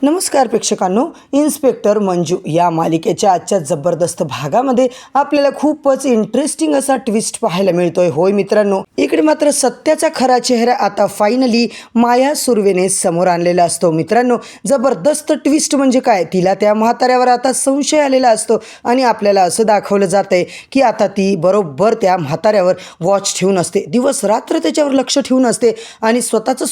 नमस्कार प्रेक्षकांनो, इन्स्पेक्टर मंजू या मालिकेच्या आजच्या जबरदस्त भागामध्ये आपल्याला खूपच इंटरेस्टिंग असा ट्विस्ट पाहायला मिळतोय. होय मित्रांनो, इकडे मात्र सत्याचा खरा चेहरा आता फायनली माया सुर्वेने समोर आणलेला असतो. मित्रांनो, जबरदस्त ट्विस्ट म्हणजे काय, तिला त्या म्हाताऱ्यावर आता संशय आलेला असतो आणि आपल्याला असं दाखवलं जातंय की आता ती बरोबर त्या म्हाताऱ्यावर वॉच ठेवून असते, दिवस रात्र त्याच्यावर लक्ष ठेवून असते आणि स्वतःच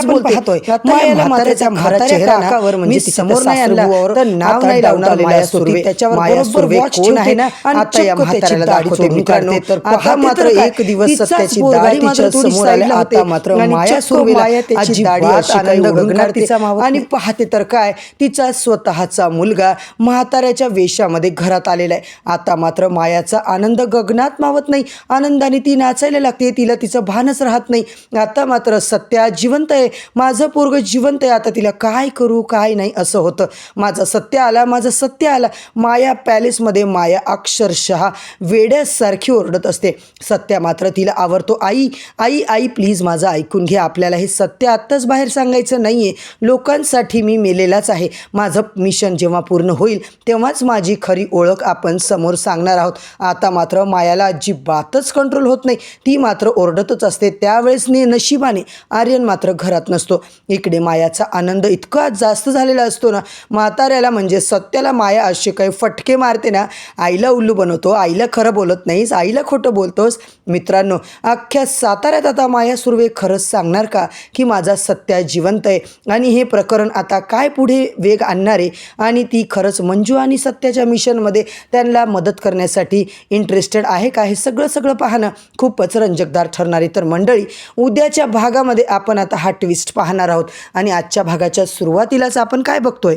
बोलतोय. मायाला म्हाताऱ्याच्या खरा चेहरा म्हणजे समोर नाही आणला तर नाव नाही लावणार माया सुर्वे, त्याच्यावर बरोबर वॉच कोण आहे ना, आता या म्हाताऱ्याला दाखवते. मित्रांनो, तर आता मात्र एक दिवस सत्याची दाढी तिच्या समोर आली. आता मात्र माया सुर्वेला त्याची दाढी आनंद गगनात तिचा आणि पाहते तर काय, तिचा स्वतःचा मुलगा म्हाताऱ्याच्या वेशामध्ये घरात आलेला आहे. आता मात्र मायाचा आनंद गगनात मावत नाही, आनंदाने ती नाचायला लागते, तिला तिचं भानच राहत नाही. आता मात्र सत्या जिवंत आहे, माझं पोरगं जिवंत आहे, आता तिला काय करू काय नाही असं होतं. माझा सत्य आला, माझा सत्य आला. माया पॅलेसमध्ये माया अक्षरशः वेड्यासारखी ओरडत असते. सत्या मात्र तिला आवरतो. आई आई आई प्लीज माझं ऐकून घे, आपल्याला हे सत्य आत्ताच बाहेर सांगायचं नाही आहे, लोकांसाठी मी मेलेलाच आहे. माझं मिशन जेव्हा पूर्ण होईल तेव्हाच माझी खरी ओळख आपण समोर सांगणार आहोत. आता मात्र मायाला अजिबातच कंट्रोल होत नाही, ती मात्र ओरडतच असते. त्यावेळेस नशिबाने आर्यन मात्र घरात नसतो. इकडे मायाचा आनंद इतका जास्त झालेला असतो ना, म्हाताऱ्याला म्हणजे सत्याला माया असे काही फटके मारते ना, आईला उल्लू बनवतो, आईला खरं बोलत नाहीस, आईला खोटं बोलतोस. मित्रांनो, अख्ख्या साताऱ्यात आता माया सुर्वे खरंच सांगणार का की माझा सत्या जिवंत आहे आणि हे प्रकरण आता काय पुढे वेग आणणार आहे आणि ती खरंच मंजू आणि सत्याच्या मिशनमध्ये त्यांना मदत करण्यासाठी इंटरेस्टेड आहे का, हे सगळं पाहणं खूपच रंजकदार ठरणार आहे. तर मंडळी, उद्याच्या भागामध्ये आपण आता हा ट्विस्ट पाहणार आहोत आणि आजच्या भागाच्या सुरुवातीलाच आपण काय बघतोय,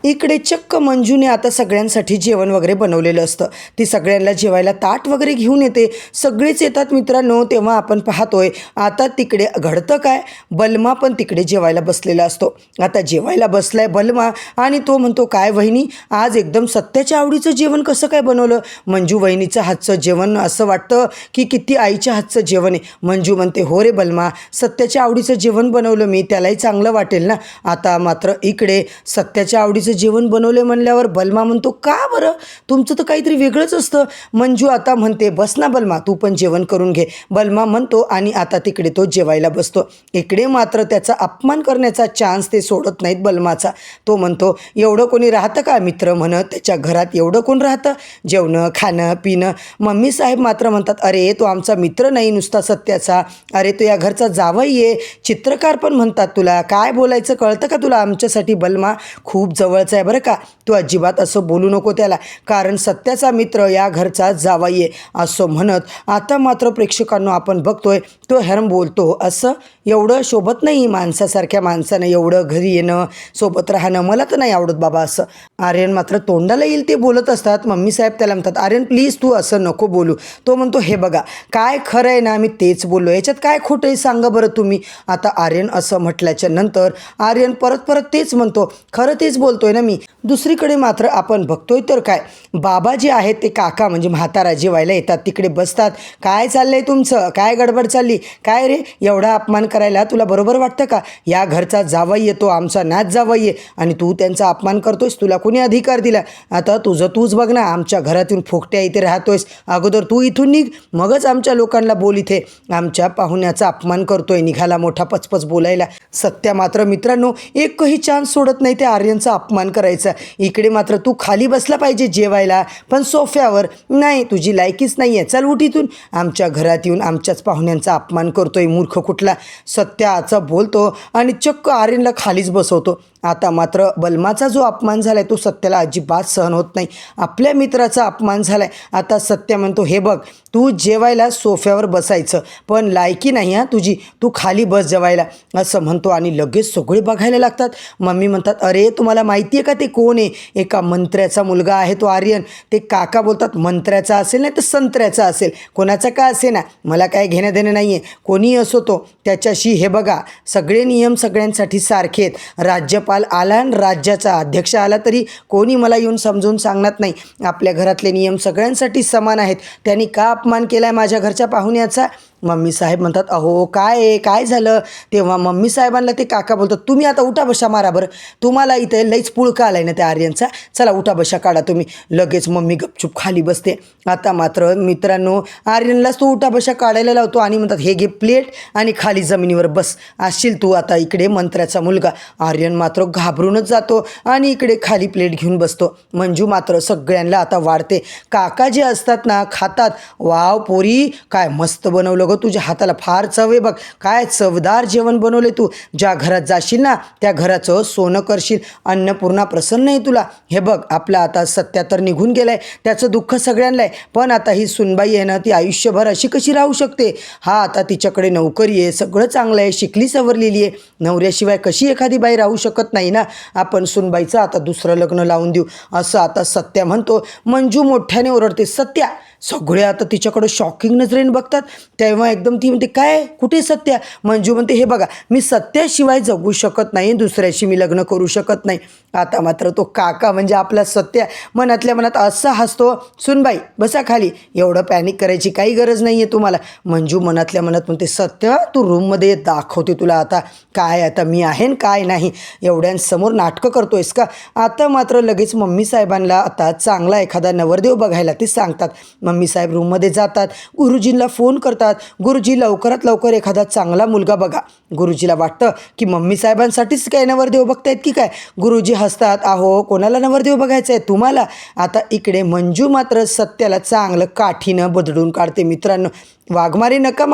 इकडे चक्क मंजूने आता सगळ्यांसाठी जेवण वगैरे बनवलेलं असतं. ती सगळ्यांना जेवायला ताट वगैरे घेऊन येते, सगळेच येतात मित्रांनो. तेव्हा आपण पाहतोय आता तिकडे घडतं काय, बलमा पण तिकडे जेवायला बसलेला असतो. आता जेवायला बसलाय बलमा आणि तो म्हणतो, काय वहिनी आज एकदम सत्याच्या आवडीचं जेवण कसं काय बनवलं. मंजू वहिनीचं हातचं जेवण असं वाटतं की किती आईच्या हातचं जेवण आहे. मंजू म्हणते, हो रे बलमा, सत्याच्या आवडीचं जेवण बनवलं मी, त्यालाही चांगलं वाटेल ना. आता मात्र इकडे सत्याच्या आवडीचं जेवण बनवले म्हणल्यावर बलमा म्हणतो, का बरं, तुमचं तर काहीतरी वेगळंच असतं. मंजू आता म्हणते, बस ना बलमा, तू पण जेवण करून घे. बलमा म्हणतो आणि आता तिकडे तो जेवायला बसतो. इकडे मात्र त्याचा अपमान करण्याचा चान्स ते सोडत नाहीत बलमाचा. तो म्हणतो, एवढं कोणी राहतं का मित्र म्हणत, त्याच्या घरात एवढं कोण राहतं, जेवणं खाणं पिणं. मम्मी साहेब मात्र म्हणतात, अरे तो आमचा मित्र नाही नुसता सत्याचा, अरे तो या घरचा जावई आहे, चित्रकार पण म्हणतात. तुला काय बोलायचं कळतं का तुला, आमच्यासाठी बलमा खूप जवळचं आहे बरं का, तू अजिबात असं बोलू नको त्याला, कारण सत्याचा मित्र या घरचा जावई आहे असं म्हणत. आता मात्र प्रेक्षकांनो आपण बघतोय तो हॅरम बोलतो, असं एवढं शोभत नाही माणसासारख्या माणसानं एवढं घरी येणं सोबत राहणं, मला तर नाही आवडत बाबा असं. आर्यन मात्र तोंडाला येईल ते बोलत असतात. मम्मी साहेब त्याला म्हणतात, आर्यन प्लीज तू असं नको बोलू. तो म्हणतो, हे बघा काय खरं आहे ना, मी तेच बोललो, याच्यात काय खोटं आहे सांगा बरं तुम्ही. आता आर्यन असं म्हटल्याच्या नंतर आर्यन परत तेच म्हणतो, खरं तेच बोलतोय ना मी. दुसरीकडे मात्र आपण बघतोय तर काय, बाबा जे आहेत ते काका म्हणजे म्हातारा जेवायला येतात, तिकडे बसतात. काय चाललंय तुमचं, काय गडबड चालली, काय रे एवढा अपमान करायला तुला बरोबर वाटतं का, या घरचा जावई येतो, आमचा नाच जावई आहे आणि तू त्यांचा अपमान करतोयस, तुला कोणी अधिकार दिला, आता तुझं तूच बघ ना, आमच्या घरातून फोकट्या इथे राहतोयस, अगोदर तू इथून निघ, मगच आमच्या लोकांना बोल, इथे आमच्या पाहुण्याचा अपमान करतोय, निघाला मोठा पचपच बोलायला. सत्या मात्र मित्रांनो एकही चान्स सोडत नाही त्या आर्यनचा अपमान करायचा. इकडे मात्र तू खाली बसला पाहिजे जेवायला, पण सोफ्यावर नाही, तुझी लायकीच नाही आहे, चल उठ इथून, आमच्या घरात येऊन आमच्याच पाहुण्यांचा अपमान करतोय मूर्ख कुठला. सत्याचा बोलतो आणि चक्क आर्यनला खालीच बसवतो. आता मात्र बलमाचा जो अपमान झाला आहे तो सत्याला अजिबात सहन होत नाही, आपल्या मित्राचा अपमान झाला आहे. आता सत्या म्हणतो, हे बघ तू जेवायला सोफ्यावर बसायचं, पण लायकी नाही हां तुझी, तू खाली बस जेवायला असं म्हणतो आणि लगेच सगळे बघायला लागतात. मम्मी म्हणतात, अरे तुम्हाला माहिती आहे का ते कोण आहे, एका मंत्र्याचा मुलगा आहे तो आर्यन. ते काका बोलतात, मंत्र्याचा असेल नाही तर संत्र्याचा असेल, कोणाचा का असे ना, मला काय घेणं देणं नाही आहे, कोणीही असो तो त्याच्याशी. हे बघा सगळे नियम सगळ्यांसाठी सारखे आहेत, राज्यपाल आला आणि राज्याचा अध्यक्ष आला तरी कोणी मला येऊन समजून सांगणार नाही, आपल्या घरातले नियम सगळ्यांसाठी समान आहेत. त्यांनी का अपमान केला आहे माझ्या घरच्या पाहुण्याचा, मम्मी साहेब म्हणतात अहो काय आहे काय झालं. तेव्हा मम्मी साहेबांना ते काका बोलतात तुम्ही आता उठा बशा मारा बरं, तुम्हाला इथे लईच पुळका आलाय ना त्या आर्यनचा, चला उठा बशा काढा तुम्ही. लगेच मम्मी गपचूप खाली बसते. आता मात्र मित्रांनो आर्यनलाच तो उठा बशा काढायला लावतो आणि म्हणतात हे घे प्लेट आणि खाली जमिनीवर बस, असशील तू आता इकडे मंत्र्याचा मुलगा. आर्यन मात्र घाबरूनच जातो आणि इकडे खाली प्लेट घेऊन बसतो. मंजू मात्र सगळ्यांना आता वाढते. काका जे असतात ना खातात, वाव पोरी काय मस्त बनवलं गं, तुझ्या हाताला फार चव आहे बघ, काय चवदार जेवण बनवले तू, ज्या घरात जाशील ना त्या घराचं सोनं करशील, अन्नपूर्णा प्रसन्न आहे तुला. हे बघ आपला आता सत्या तर निघून गेलाय, त्याचं दुःख सगळ्यांना आहे, पण आता ही सुनबाई आहे ना ती आयुष्यभर अशी कशी राहू शकते. हा आता तिच्याकडे नोकरी आहे, सगळं चांगलं आहे, शिकली सवरलेली आहे, नवऱ्याशिवाय कशी एखादी बाई राहू शकत नाही ना, आपण सुनबाईचं आता दुसरं लग्न लावून देऊ असं आता सत्या म्हणतो. मंजू मोठ्याने ओरडते सत्या. सगळे आता तिच्याकडं शॉकिंग नजरेने बघतात. तेव्हा एकदम ती म्हणते काय कुठे सत्या. मंजू म्हणते हे बघा मी सत्याशिवाय जगू शकत नाही, दुसऱ्याशी मी लग्न करू शकत नाही. आता मात्र तो काका म्हणजे आपला सत्या मनातल्या मनात असा हसतो, सुनबाई बसा खाली, एवढं पॅनिक करायची काही गरज नाही आहे तुम्हाला. मंजू मनातल्या मनात म्हणते सत्या तू रूममध्ये दाखवते तुला आता काय आता मी आहे काय नाही, एवढ्यांसमोर नाटकं करतोयस का. आता मात्र लगेच मम्मी साहेबांना आता चांगला एखादा नवरदेव बघायला ते सांगतात. मम्मी साहेब रूममध्ये जातात, गुरुजींना फोन करतात, गुरुजी लवकरात लवकर एखादा चांगला मुलगा बघा. गुरुजीला वाटतं की मम्मी साहेबांसाठीच काय नवरदेव बघतायत की काय. गुरुजी हसतात, अहो कोणाला नवरदेव बघायचं आहे तुम्हाला. आता इकडे मंजू मात्र सत्याला चांगलं काठीनं बदडून काढते. मित्रांनो वाघमारे नका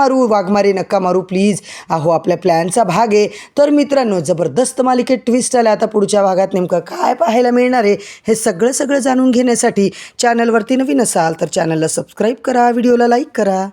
मारू प्लीज, अहो आपल्या प्लॅनचा भाग आहे. तर मित्रांनो जबरदस्त मालिकेत ट्विस्ट आला. आता पुढच्या भागात नेमकं काय पाहायला मिळणार आहे हे सगळं जाणून घेण्यासाठी चॅनलवरती नवीन असाल तर चॅनलला सबस्क्राईब करा, व्हिडिओला लाईक करा.